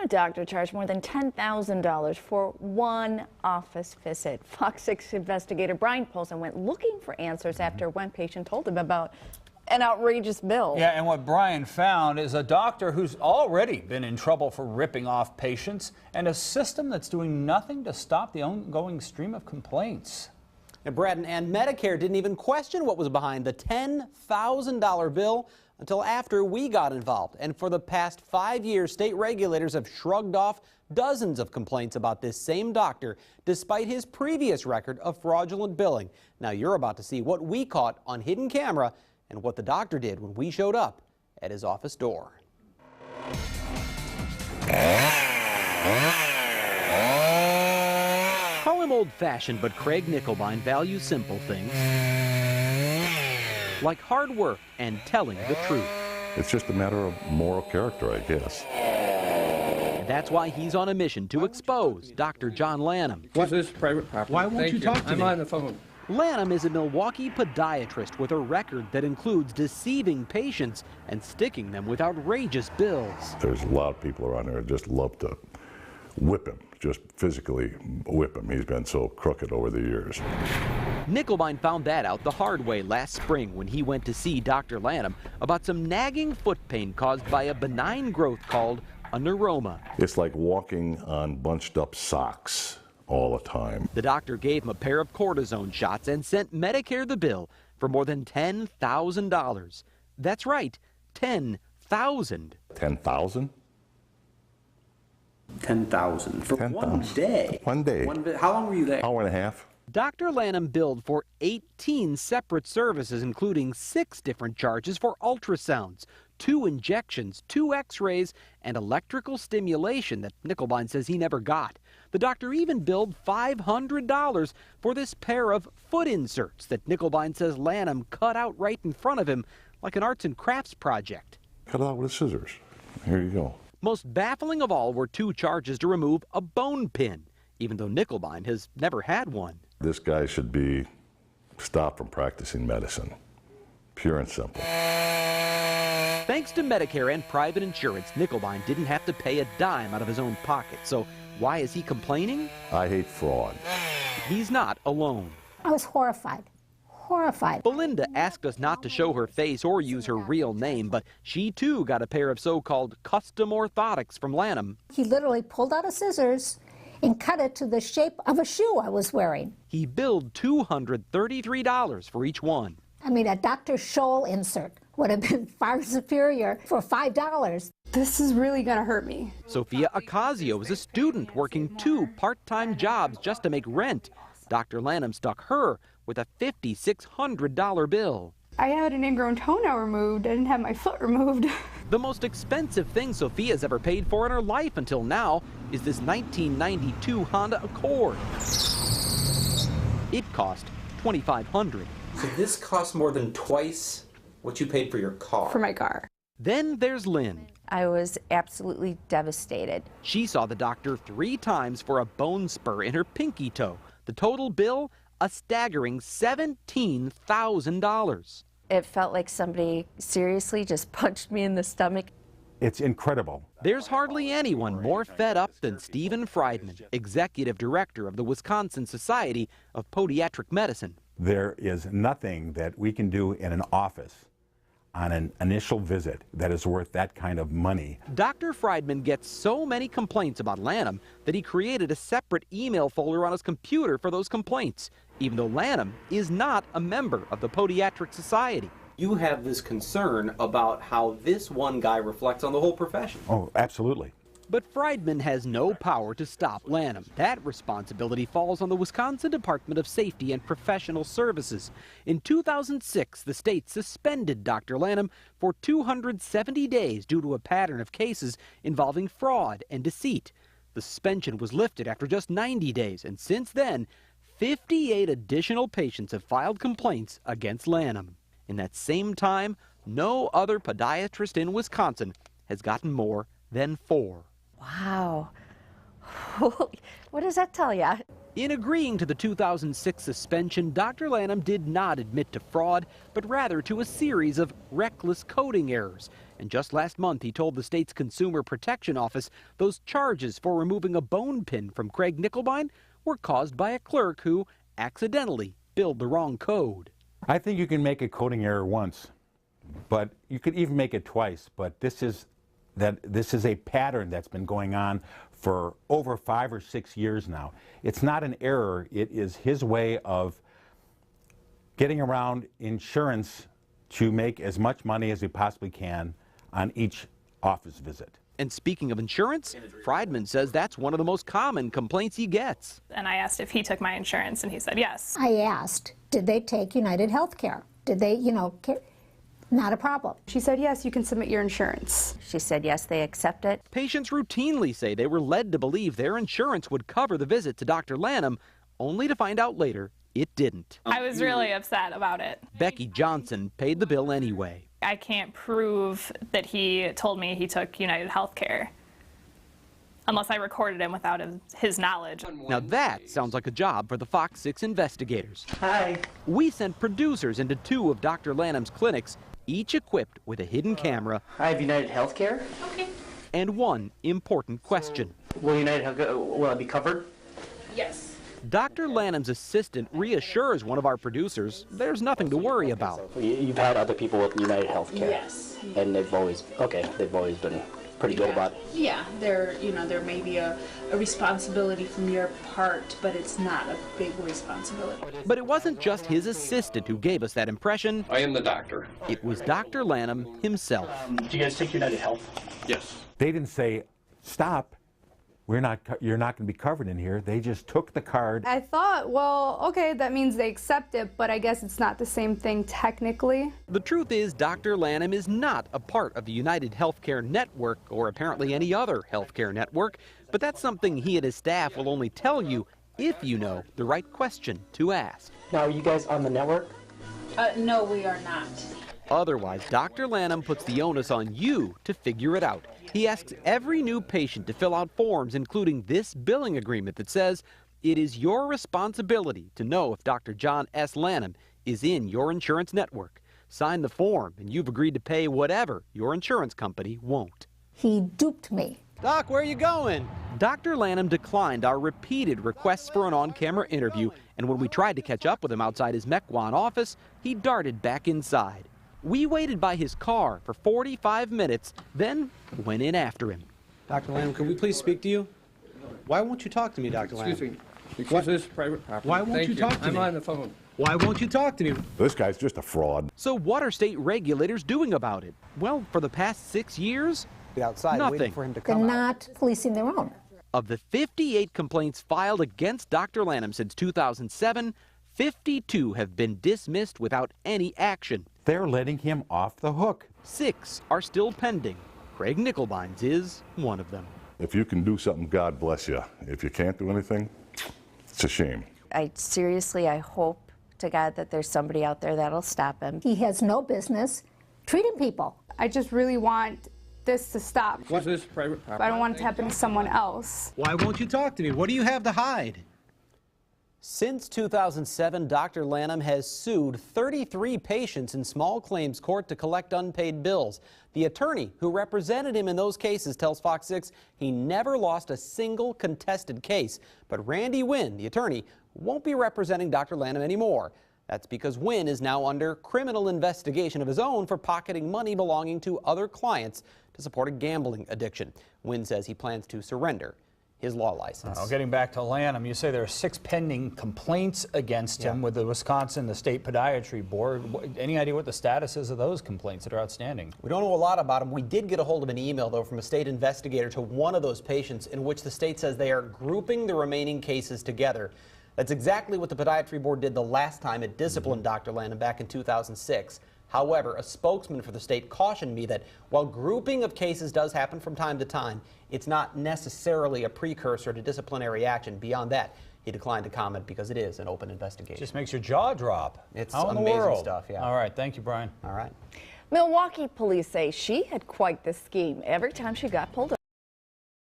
A doctor charged more than $10,000 for one office visit. Fox 6 investigator Brian Polson went looking for answers after one patient told him about an outrageous bill. Yeah, and what Brian found is a doctor who's already been in trouble for ripping off patients and a system that's doing nothing to stop the ongoing stream of complaints. And Brad and Medicare didn't even question what was behind the $10,000 bill until after we got involved. And for the past 5 years, state regulators have shrugged off dozens of complaints about this same doctor, despite his previous record of fraudulent billing. Now you're about to see what we caught on hidden camera and what the doctor did when we showed up at his office door. Call him old-fashioned, but Craig Nickelbine values simple things like hard work and telling the truth. It's just a matter of moral character, I guess. And that's why he's on a mission to expose Dr. John Lanham. This is private property. Why won't you talk to me? I'm on the phone. Lanham is a Milwaukee podiatrist with a record that includes deceiving patients and sticking them with outrageous bills. There's a lot of people around there that just love to whip him, just physically whip him. He's been so crooked over the years. Nickelbine found that out the hard way last spring when he went to see Dr. Lanham about some nagging foot pain caused by a benign growth called a neuroma. It's like walking on bunched up socks all the time. The doctor gave him a pair of cortisone shots and sent Medicare the bill for more than $10,000. That's right, $10,000. 10,000? 10,000 for 10,000. one day. One day. How long were you there? Hour and a half. Dr. Lanham billed for 18 separate services, including 6 different charges for ultrasounds, 2 injections, 2 x-rays, and electrical stimulation that Nickelbine says he never got. The doctor even billed $500 for this pair of foot inserts that Nickelbine says Lanham cut out right in front of him like an arts and crafts project. Cut it out with scissors. Here you go. Most baffling of all were 2 charges to remove a bone pin, even though Nickelbine has never had one. This guy should be stopped from practicing medicine. Pure and simple. Thanks to Medicare and private insurance, Nickelbine didn't have to pay a dime out of his own pocket. So why is he complaining? I hate fraud. He's not alone. I was horrified. Horrified. Belinda asked us not to show her face or use her real name, but she too got a pair of so-called custom orthotics from Lanham. He literally pulled out a scissors and cut it to the shape of a shoe I was wearing. He billed $233 for each one. I mean, a Dr. Scholl insert would have been far superior for $5. This is really gonna hurt me. Sophia Ocasio is a student working 2 part-time jobs just to make rent. Dr. Lanham stuck her with a $5,600 bill. I had an ingrown toenail removed. I didn't have my foot removed. The most expensive thing Sophia's ever paid for in her life until now is this 1992 Honda Accord. It cost $2,500. So this costs more than twice what you paid for your car. For my car. Then there's Lynn. I was absolutely devastated. She saw the doctor 3 times for a bone spur in her pinky toe. The total bill, a staggering $17,000. It felt like somebody seriously just punched me in the stomach. It's incredible. There's hardly anyone more fed up than Stephen Friedman, executive director of the Wisconsin Society of Podiatric Medicine. There is nothing that we can do in an office on an initial visit that is worth that kind of money. Dr. Friedman gets so many complaints about Lanham that he created a separate email folder on his computer for those complaints, even though Lanham is not a member of the Podiatric Society. You have this concern about how this one guy reflects on the whole profession. Oh, absolutely. But Friedman has no power to stop Lanham. That responsibility falls on the Wisconsin Department of Safety and Professional Services. In 2006, the state suspended Dr. Lanham for 270 days due to a pattern of cases involving fraud and deceit. The suspension was lifted after just 90 days, and since then, 58 additional patients have filed complaints against Lanham. In that same time, no other podiatrist in Wisconsin has gotten more than 4. Wow. What does that tell you? In agreeing to the 2006 suspension, Dr. Lanham did not admit to fraud, but rather to a series of reckless coding errors. And just last month, he told the state's Consumer Protection Office those charges for removing a bone pin from Craig Nickelbein were caused by a clerk who accidentally billed the wrong code. I think you can make a coding error once, but you could even make it twice. But this is a pattern that's been going on for over 5 or 6 years now. It's not an error. It is his way of getting around insurance to make as much money as he possibly can on each office visit. And speaking of insurance, Friedman says that's one of the most common complaints he gets. And I asked if he took my insurance, and he said yes. I asked, did they take United Healthcare? Did they, not a problem. She said, yes, you can submit your insurance. She said, yes, they accept it. Patients routinely say they were led to believe their insurance would cover the visit to Dr. Lanham, only to find out later it didn't. I was really upset about it. Becky Johnson paid the bill anyway. I can't prove that he told me he took United Healthcare unless I recorded him without his knowledge. Now that sounds like a job for the FOX6 investigators. Hi. We sent producers into 2 of Dr. Lanham's clinics, each equipped with a hidden camera. I have United Healthcare. Okay. And one important question. Will United Healthcare, will I be covered? Yes. Dr. Lanham's assistant reassures one of our producers there's nothing to worry about. You've had other people with United Healthcare. Yes. And they've always been pretty good about it. Yeah, there may be a responsibility from your part, but it's not a big responsibility. But it wasn't just his assistant who gave us that impression. I am the doctor. It was Dr. Lanham himself. Do you guys take United Health? Yes. They didn't say, stop, you're not going to be covered in here. They just took the card. I thought, well, okay, that means they accept it, but I guess it's not the same thing technically. The truth is, Dr. Lanham is not a part of the United Healthcare network or apparently any other healthcare network, but that's something he and his staff will only tell you if you know the right question to ask. Now, are you guys on the network? No, we are not. Otherwise, Dr. Lanham puts the onus on you to figure it out. He asks every new patient to fill out forms, including this billing agreement that says it is your responsibility to know if Dr. John S. Lanham is in your insurance network. Sign the form, and you've agreed to pay whatever your insurance company won't. He duped me. Doc, where are you going? Dr. Lanham declined our repeated requests for an on-camera interview, and when we tried to catch up with him outside his Mequon office, he darted back inside. We waited by his car for 45 minutes, then went in after him. Dr. Lanham, could we please speak to you? Why won't you talk to me, Dr. Lanham? Excuse me. This is private property. Why won't you talk to me? I'm on the phone. Why won't you talk to me? This guy's just a fraud. So what are state regulators doing about it? Well, for the past 6 years, outside nothing. waiting for him to They're come out. not policing their own. Of the 58 complaints filed against Dr. Lanham since 2007, 52 have been dismissed without any action. They're letting him off the hook. 6 are still pending. Craig Nickelbein's is one of them. If you can do something, God bless you. If you can't do anything, it's a shame. I hope to God that there's somebody out there that'll stop him. He has no business treating people. I just really want this to stop. What's this private property? I don't want it to happen to someone else. Why won't you talk to me? What do you have to hide? Since 2007, Dr. Lanham has sued 33 patients in small claims court to collect unpaid bills. The attorney who represented him in those cases tells Fox 6 he never lost a single contested case. But Randy Wynn, the attorney, won't be representing Dr. Lanham anymore. That's because Wynn is now under criminal investigation of his own for pocketing money belonging to other clients to support a gambling addiction. Wynn says he plans to surrender his law license. Now, getting back to Lanham, you say there are 6 pending complaints against him with the Wisconsin, the State Podiatry Board. Any idea what the status is of those complaints that are outstanding? We don't know a lot about him. We did get a hold of an email, though, from a state investigator to one of those patients in which the state says they are grouping the remaining cases together. That's exactly what the Podiatry Board did the last time it disciplined Dr. Lanham back in 2006. However, a spokesman for the state cautioned me that while grouping of cases does happen from time to time, it's not necessarily a precursor to disciplinary action. Beyond that, he declined to comment because it is an open investigation. Just makes your jaw drop. It's How in the amazing world? stuff, yeah. All right, thank you, Brian. All right. Milwaukee police say she had quite the scheme every time she got pulled over.